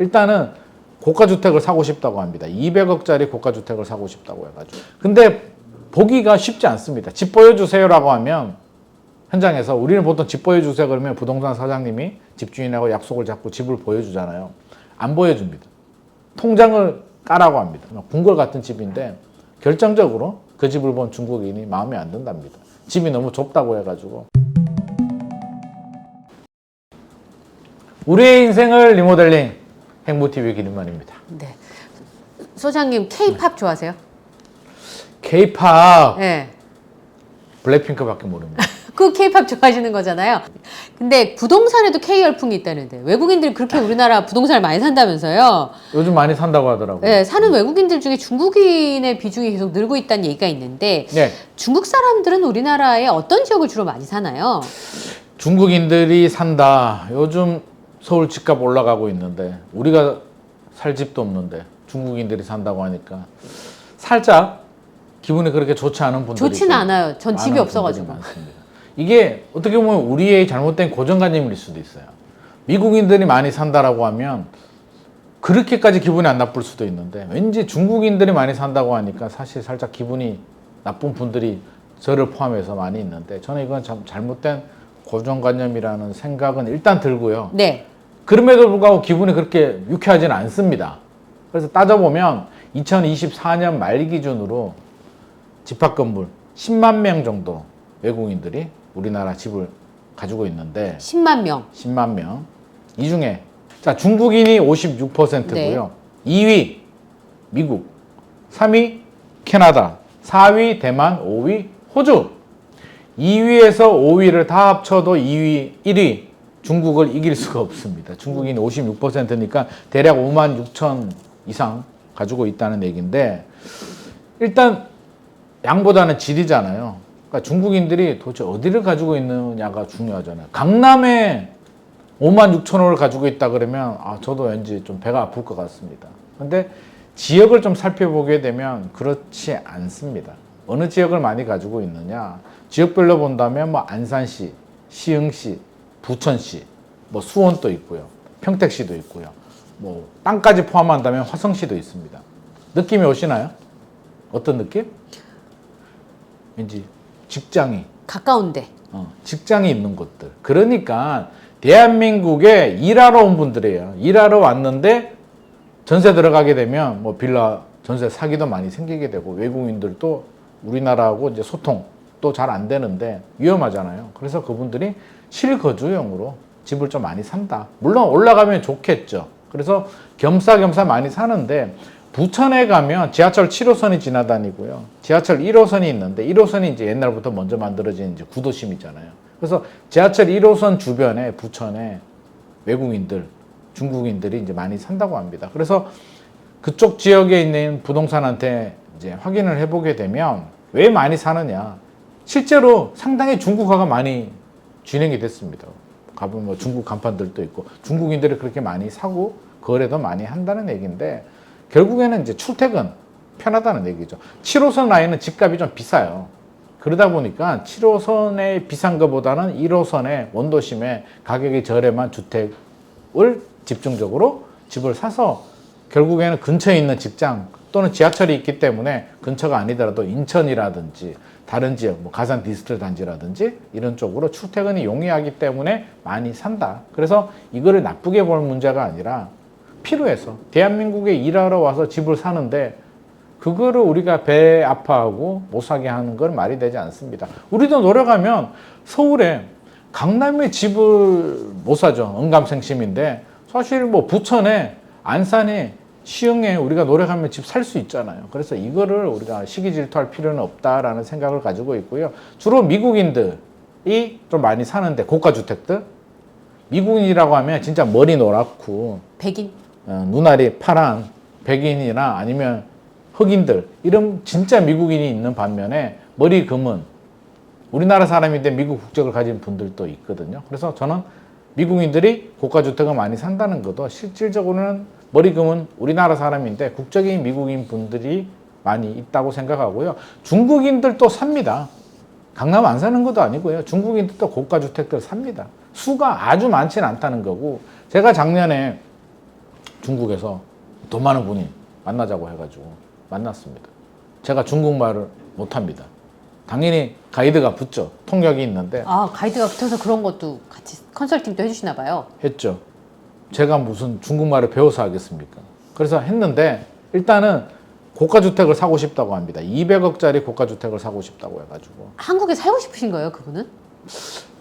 일단은 고가주택을 사고 싶다고 합니다. 200억짜리 고가주택을 사고 싶다고 해가지고. 근데 보기가 쉽지 않습니다. 집 보여주세요라고 하면 현장에서 우리는 보통 집 보여주세요 그러면 부동산 사장님이 집주인하고 약속을 잡고 집을 보여주잖아요. 안 보여줍니다. 통장을 까라고 합니다. 궁궐 같은 집인데 결정적으로 그 집을 본 중국인이 마음에 안 든답니다. 집이 너무 좁다고 해가지고. 우리의 인생을 리모델링 행보TV 김인만입니다. 네. 소장님 K-팝 좋아하세요? K-팝 네. 블랙핑크밖에 모릅니다. 그 K-팝 좋아하시는 거잖아요. 근데 부동산에도 K 열풍이 있다는데 외국인들이 그렇게 우리나라 부동산을 많이 산다면서요? 요즘 많이 산다고 하더라고요. 네, 사는 외국인들 중에 중국인의 비중이 계속 늘고 있다는 얘기가 있는데 네. 중국 사람들은 우리나라의 어떤 지역을 주로 많이 사나요? 중국인들이 산다. 요즘 서울 집값 올라가고 있는데 우리가 살 집도 없는데 중국인들이 산다고 하니까 살짝 기분이 그렇게 좋지 않은 분들이 좋지는 않아요. 전 집이 많은 없어가지고. 분들이 많습니다. 이게 어떻게 보면 우리의 잘못된 고정관념일 수도 있어요. 미국인들이 많이 산다라고 하면 그렇게까지 기분이 안 나쁠 수도 있는데 왠지 중국인들이 많이 산다고 하니까 사실 살짝 기분이 나쁜 분들이 저를 포함해서 많이 있는데 저는 이건 참 잘못된 고정관념이라는 생각은 일단 들고요. 네. 그럼에도 불구하고 기분이 그렇게 유쾌하지는 않습니다. 그래서 따져보면 2024년 말 기준으로 집합건물 10만 명 정도 외국인들이 우리나라 집을 가지고 있는데 10만 명. 10만 명. 이 중에 자 중국인이 56%고요. 네. 2위 미국, 3위 캐나다, 4위 대만, 5위 호주. 2위에서 5위를 다 합쳐도 2위, 1위 중국을 이길 수가 없습니다. 중국인이 56%니까 대략 5만 6천 이상 가지고 있다는 얘기인데 일단 양보다는 질이잖아요. 그러니까 중국인들이 도대체 어디를 가지고 있느냐가 중요하잖아요. 강남에 5만 6천 호를 가지고 있다 그러면 저도 왠지 좀 배가 아플 것 같습니다. 근데 지역을 좀 살펴보게 되면 그렇지 않습니다. 어느 지역을 많이 가지고 있느냐? 지역별로 본다면 뭐 안산시, 시흥시, 부천시, 뭐 수원도 있고요. 평택시도 있고요. 뭐 땅까지 포함한다면 화성시도 있습니다. 느낌이 오시나요? 어떤 느낌? 왠지 직장이 가까운데. 직장이 있는 곳들. 그러니까 대한민국에 일하러 온 분들이에요. 일하러 왔는데 전세 들어가게 되면 뭐 빌라 전세 사기도 많이 생기게 되고 외국인들도 우리나라하고 이제 소통도 잘 안 되는데 위험하잖아요. 그래서 그분들이 실거주용으로 집을 좀 많이 산다. 물론 올라가면 좋겠죠. 그래서 겸사겸사 많이 사는데 부천에 가면 지하철 7호선이 지나다니고요. 지하철 1호선이 있는데 1호선이 이제 옛날부터 먼저 만들어진 이제 구도심이잖아요. 그래서 지하철 1호선 주변에 부천에 외국인들, 중국인들이 이제 많이 산다고 합니다. 그래서 그쪽 지역에 있는 부동산한테 이제 확인을 해보게 되면 왜 많이 사느냐. 실제로 상당히 중국화가 많이 진행이 됐습니다. 가보면 뭐 중국 간판들도 있고 중국인들이 그렇게 많이 사고 거래도 많이 한다는 얘기인데 결국에는 이제 출퇴근 편하다는 얘기죠. 7호선 라인은 집값이 좀 비싸요. 그러다 보니까 7호선에 비싼 것보다는 1호선의 원도심에 가격이 저렴한 주택을 집중적으로 집을 사서 결국에는 근처에 있는 직장 또는 지하철이 있기 때문에 근처가 아니더라도 인천이라든지 다른 지역, 뭐 가산 디지털 단지라든지 이런 쪽으로 출퇴근이 용이하기 때문에 많이 산다. 그래서 이거를 나쁘게 볼 문제가 아니라 필요해서 대한민국에 일하러 와서 집을 사는데 그거를 우리가 배 아파하고 못 사게 하는 건 말이 되지 않습니다. 우리도 노력하면 서울에 강남에 집을 못 사죠. 언감생심인데 사실 뭐 부천에 안산에 시흥에 우리가 노력하면 집 살 수 있잖아요. 그래서 이거를 우리가 시기 질투할 필요는 없다라는 생각을 가지고 있고요. 주로 미국인들이 좀 많이 사는데 고가주택들 미국인이라고 하면 진짜 머리 노랗고 백인. 눈알이 파란 백인이나 아니면 흑인들 이런 진짜 미국인이 있는 반면에 머리 금은 우리나라 사람인데 미국 국적을 가진 분들도 있거든요. 그래서 저는 미국인들이 고가주택을 많이 산다는 것도 실질적으로는 머리 금은 우리나라 사람인데 국적이 미국인 분들이 많이 있다고 생각하고요. 중국인들도 삽니다. 강남 안 사는 것도 아니고요. 중국인들도 고가주택들 삽니다. 수가 아주 많지는 않다는 거고 제가 작년에 중국에서 돈 많은 분이 만나자고 해가지고 만났습니다. 제가 중국말을 못합니다. 당연히 가이드가 붙죠. 통역이 있는데 아, 가이드가 붙어서 그런 것도 같이 컨설팅도 해주시나 봐요. 했죠. 제가 무슨 중국말을 배워서 하겠습니까? 그래서 했는데 일단은 고가주택을 사고 싶다고 합니다. 200억짜리 고가주택을 사고 싶다고 해가지고 한국에 살고 싶으신 거예요, 그분은?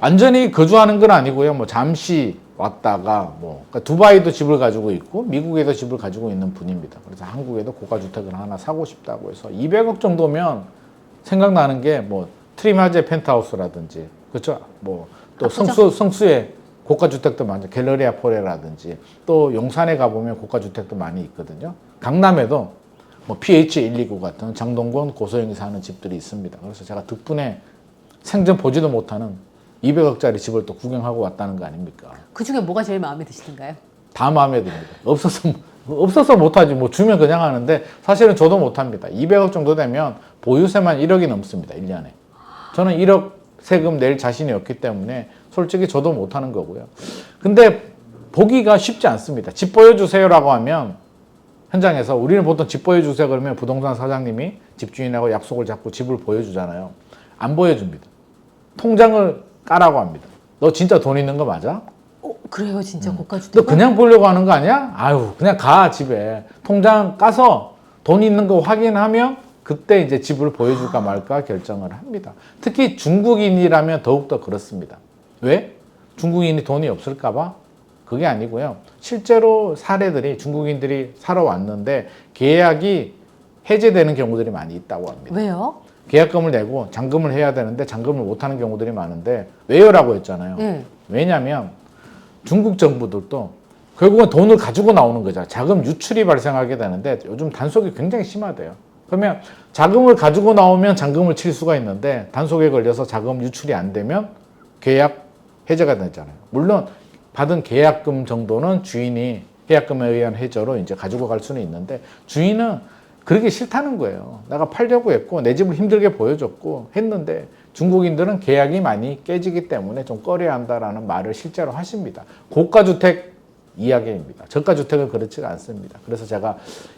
완전히 거주하는 건 아니고요. 뭐 잠시 왔다가 뭐 그러니까 두바이도 집을 가지고 있고 미국에도 집을 가지고 있는 분입니다. 그래서 한국에도 고가주택을 하나 사고 싶다고 해서 200억 정도면 생각나는 게 뭐 트리마제 펜트하우스라든지 그렇죠. 뭐 또 성수에 고가주택도 많죠. 갤러리아 포레라든지 또 용산에 가보면 고가주택도 많이 있거든요. 강남에도 뭐 PH129 같은 장동건 고소영이 사는 집들이 있습니다. 그래서 제가 덕분에 생전 보지도 못하는 200억짜리 집을 또 구경하고 왔다는 거 아닙니까? 그 중에 뭐가 제일 마음에 드시던가요? 다 마음에 듭니다. 없어서 못하지. 뭐 주면 그냥 하는데 사실은 저도 못합니다. 200억 정도 되면 보유세만 1억이 넘습니다. 1년에. 저는 1억 세금 낼 자신이 없기 때문에 솔직히 저도 못하는 거고요. 근데 보기가 쉽지 않습니다. 집 보여주세요라고 하면 현장에서 우리는 보통 집 보여주세요 그러면 부동산 사장님이 집주인하고 약속을 잡고 집을 보여주잖아요. 안 보여줍니다. 통장을 까라고 합니다. 너 진짜 돈 있는 거 맞아? 그래요, 진짜 너 고가주택. 그냥 보려고 하는 거 아니야? 아유, 그냥 가 집에 통장 까서 돈 있는 거 확인하면 그때 이제 집을 보여줄까 말까 결정을 합니다. 특히 중국인이라면 더욱더 그렇습니다. 왜? 중국인이 돈이 없을까 봐? 그게 아니고요. 실제로 사례들이 중국인들이 사러 왔는데 계약이 해제되는 경우들이 많이 있다고 합니다. 왜요? 계약금을 내고 잔금을 해야 되는데 잔금을 못하는 경우들이 많은데 왜요라고 했잖아요. 네. 왜냐하면 중국 정부들도 결국은 돈을 가지고 나오는 거죠. 자금 유출이 발생하게 되는데 요즘 단속이 굉장히 심하대요. 그러면 자금을 가지고 나오면 잔금을 칠 수가 있는데 단속에 걸려서 자금 유출이 안 되면 계약 해제가 되잖아요. 물론 받은 계약금 정도는 주인이 계약금에 의한 해저로 이제 가지고 갈 수는 있는데 주인은 그러기 싫다는 거예요. 내가 팔려고 했고 내 집을 힘들게 보여줬고 했는데 중국인들은 계약이 많이 깨지기 때문에 좀 꺼려야 한다라는 말을 실제로 하십니다. 고가주택 이야기입니다. 저가주택은 그렇지가 않습니다. 그래서 제가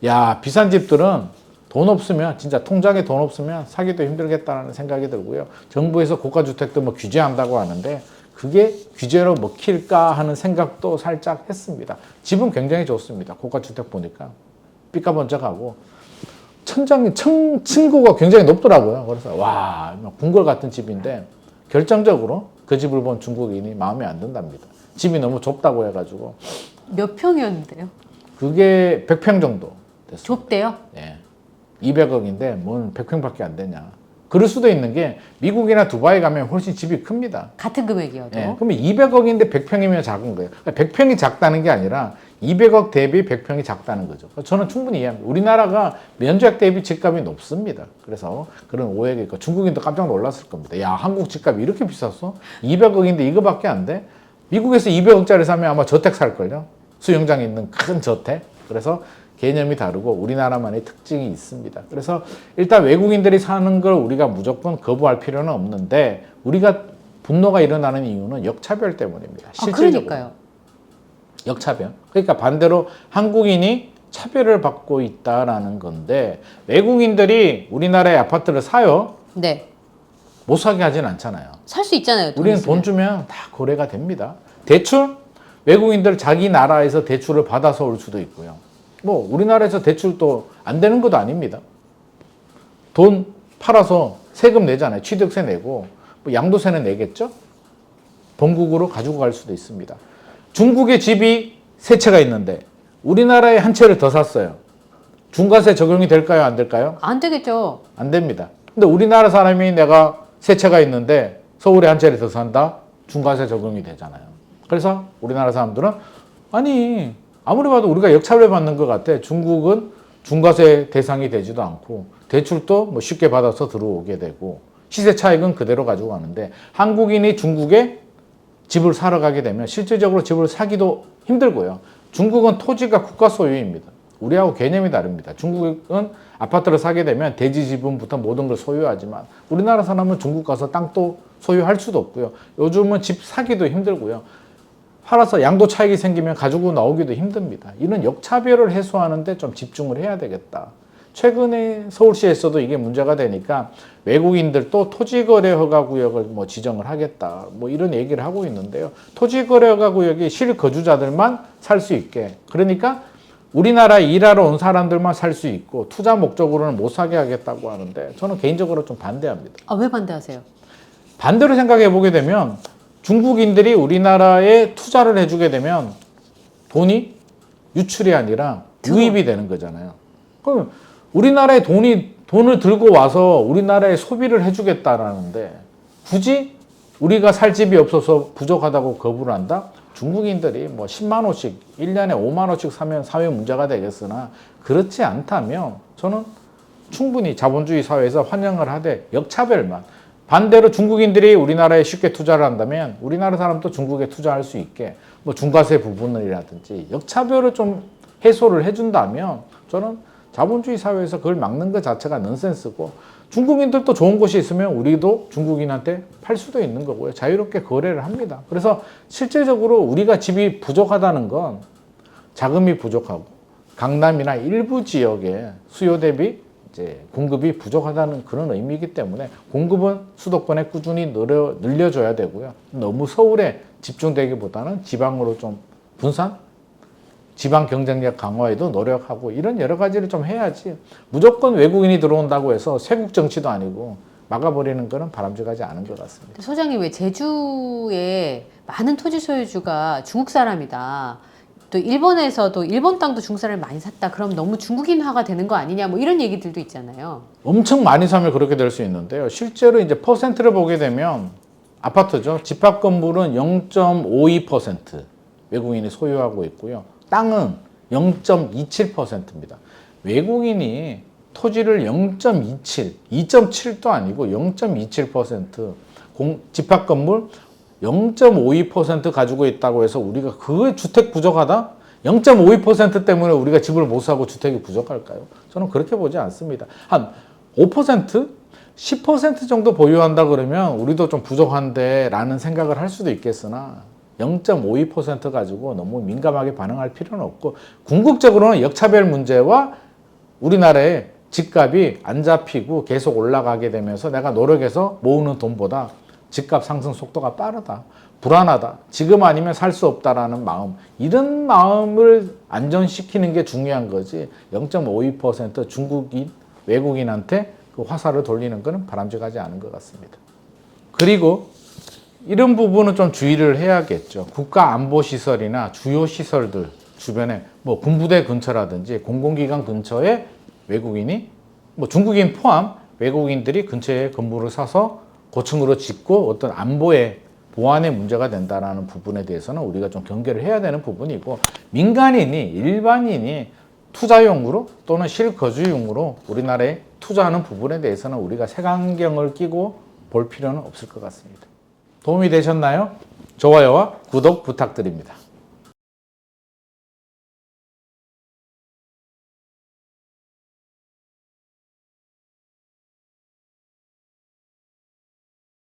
야 비싼 집들은 돈 없으면 진짜 통장에 돈 없으면 사기도 힘들겠다는 생각이 들고요. 정부에서 고가주택도 뭐 규제한다고 하는데 그게 규제로 먹힐까 하는 생각도 살짝 했습니다. 집은 굉장히 좋습니다. 고가주택 보니까 삐까번쩍하고 층고가 굉장히 높더라고요. 그래서 와 궁궐 같은 집인데 결정적으로 그 집을 본 중국인이 마음에 안 든답니다. 집이 너무 좁다고 해가지고 몇 평이었는데요? 그게 100평 정도 됐어요. 좁대요? 네. 200억인데 뭔 100평밖에 안 되냐. 그럴 수도 있는 게 미국이나 두바이 가면 훨씬 집이 큽니다. 같은 금액이어도? 네. 그러면 200억인데 100평이면 작은 거예요. 그러니까 100평이 작다는 게 아니라 200억 대비 100평이 작다는 거죠. 저는 충분히 이해합니다. 우리나라가 면적 대비 집값이 높습니다. 그래서 그런 오해가 있고 중국인도 깜짝 놀랐을 겁니다. 야 한국 집값이 이렇게 비쌌어? 200억인데 이거밖에 안 돼? 미국에서 200억짜리 사면 아마 저택 살걸요? 수영장 있는 큰 저택. 그래서 개념이 다르고 우리나라만의 특징이 있습니다. 그래서 일단 외국인들이 사는 걸 우리가 무조건 거부할 필요는 없는데 우리가 분노가 일어나는 이유는 역차별 때문입니다. 실질적으로. 그러니까요. 역차별. 그러니까 반대로 한국인이 차별을 받고 있다라는 건데 외국인들이 우리나라의 아파트를 사요? 네. 못 사게 하진 않잖아요. 살 수 있잖아요. 우리는 있으면. 돈 주면 다 거래가 됩니다. 대출? 외국인들 자기 나라에서 대출을 받아서 올 수도 있고요. 뭐 우리나라에서 대출도 안 되는 것도 아닙니다. 돈 팔아서 세금 내잖아요. 취득세 내고 뭐 양도세는 내겠죠. 본국으로 가지고 갈 수도 있습니다. 중국의 집이 세 채가 있는데 우리나라에 한 채를 더 샀어요. 중과세 적용이 될까요? 안 될까요? 안 되겠죠. 안 됩니다. 근데 우리나라 사람이 내가 세 채가 있는데 서울에 한 채를 더 산다? 중과세 적용이 되잖아요. 그래서 우리나라 사람들은 아니 아무리 봐도 우리가 역차별 받는 것 같아. 중국은 중과세 대상이 되지도 않고 대출도 뭐 쉽게 받아서 들어오게 되고 시세 차익은 그대로 가지고 가는데 한국인이 중국에 집을 사러 가게 되면 실질적으로 집을 사기도 힘들고요. 중국은 토지가 국가 소유입니다. 우리하고 개념이 다릅니다. 중국은 아파트를 사게 되면 대지 지분부터 모든 걸 소유하지만 우리나라 사람은 중국 가서 땅도 소유할 수도 없고요. 요즘은 집 사기도 힘들고요. 팔아서 양도 차익이 생기면 가지고 나오기도 힘듭니다. 이런 역차별을 해소하는데 좀 집중을 해야 되겠다. 최근에 서울시에서도 이게 문제가 되니까 외국인들도 토지거래허가구역을 뭐 지정을 하겠다. 뭐 이런 얘기를 하고 있는데요. 토지거래허가구역이 실거주자들만 살 수 있게. 그러니까 우리나라에 일하러 온 사람들만 살 수 있고 투자 목적으로는 못 사게 하겠다고 하는데 저는 개인적으로 좀 반대합니다. 아, 왜 반대하세요? 반대로 생각해 보게 되면 중국인들이 우리나라에 투자를 해주게 되면 돈이 유출이 아니라 유입이 되는 거잖아요. 그럼 우리나라에 돈을 들고 와서 우리나라에 소비를 해주겠다라는데 굳이 우리가 살 집이 없어서 부족하다고 거부를 한다? 중국인들이 뭐 10만 원씩 1년에 5만 원씩 사면 사회 문제가 되겠으나 그렇지 않다면 저는 충분히 자본주의 사회에서 환영을 하되 역차별만 반대로 중국인들이 우리나라에 쉽게 투자를 한다면 우리나라 사람도 중국에 투자할 수 있게 뭐 중과세 부분이라든지 역차별을 좀 해소를 해준다면 저는 자본주의 사회에서 그걸 막는 것 자체가 넌센스고 중국인들도 좋은 곳이 있으면 우리도 중국인한테 팔 수도 있는 거고요. 자유롭게 거래를 합니다. 그래서 실질적으로 우리가 집이 부족하다는 건 자금이 부족하고 강남이나 일부 지역에 수요 대비 이제 공급이 부족하다는 그런 의미이기 때문에 공급은 수도권에 꾸준히 늘려줘야 되고요. 너무 서울에 집중되기보다는 지방으로 좀 분산? 지방 경쟁력 강화에도 노력하고 이런 여러 가지를 좀 해야지 무조건 외국인이 들어온다고 해서 쇄국 정치도 아니고 막아버리는 거는 바람직하지 않은 것 같습니다. 소장님, 왜 제주에 많은 토지 소유주가 중국 사람이다. 또 일본에서도 일본 땅도 중국 사람이 많이 샀다. 그럼 너무 중국인화가 되는 거 아니냐. 뭐 이런 얘기들도 있잖아요. 엄청 많이 사면 그렇게 될 수 있는데요. 실제로 이제 퍼센트를 보게 되면 아파트죠. 집합 건물은 0.52% 외국인이 소유하고 있고요. 땅은 0.27%입니다. 외국인이 토지를 0.27, 2.7도 아니고 0.27%, 집합 건물 0.52% 가지고 있다고 해서 우리가 그게 주택 부족하다? 0.52% 때문에 우리가 집을 못 사고 주택이 부족할까요? 저는 그렇게 보지 않습니다. 한 5%? 10% 정도 보유한다 그러면 우리도 좀 부족한데 라는 생각을 할 수도 있겠으나 0.52% 가지고 너무 민감하게 반응할 필요는 없고 궁극적으로는 역차별 문제와 우리나라의 집값이 안 잡히고 계속 올라가게 되면서 내가 노력해서 모으는 돈보다 집값 상승 속도가 빠르다, 불안하다, 지금 아니면 살 수 없다라는 마음, 이런 마음을 안전시키는 게 중요한 거지 0.52% 중국인, 외국인한테 그 화살을 돌리는 것은 바람직하지 않은 것 같습니다. 그리고 이런 부분은 좀 주의를 해야겠죠. 국가안보시설이나 주요 시설들 주변에 뭐 군부대 근처라든지 공공기관 근처에 외국인이 뭐 중국인 포함 외국인들이 근처에 건물을 사서 고층으로 짓고 어떤 안보에 보안에 문제가 된다는 부분에 대해서는 우리가 좀 경계를 해야 되는 부분이고 민간인이 일반인이 투자용으로 또는 실거주용으로 우리나라에 투자하는 부분에 대해서는 우리가 색안경을 끼고 볼 필요는 없을 것 같습니다. 도움이 되셨나요? 좋아요와 구독 부탁드립니다.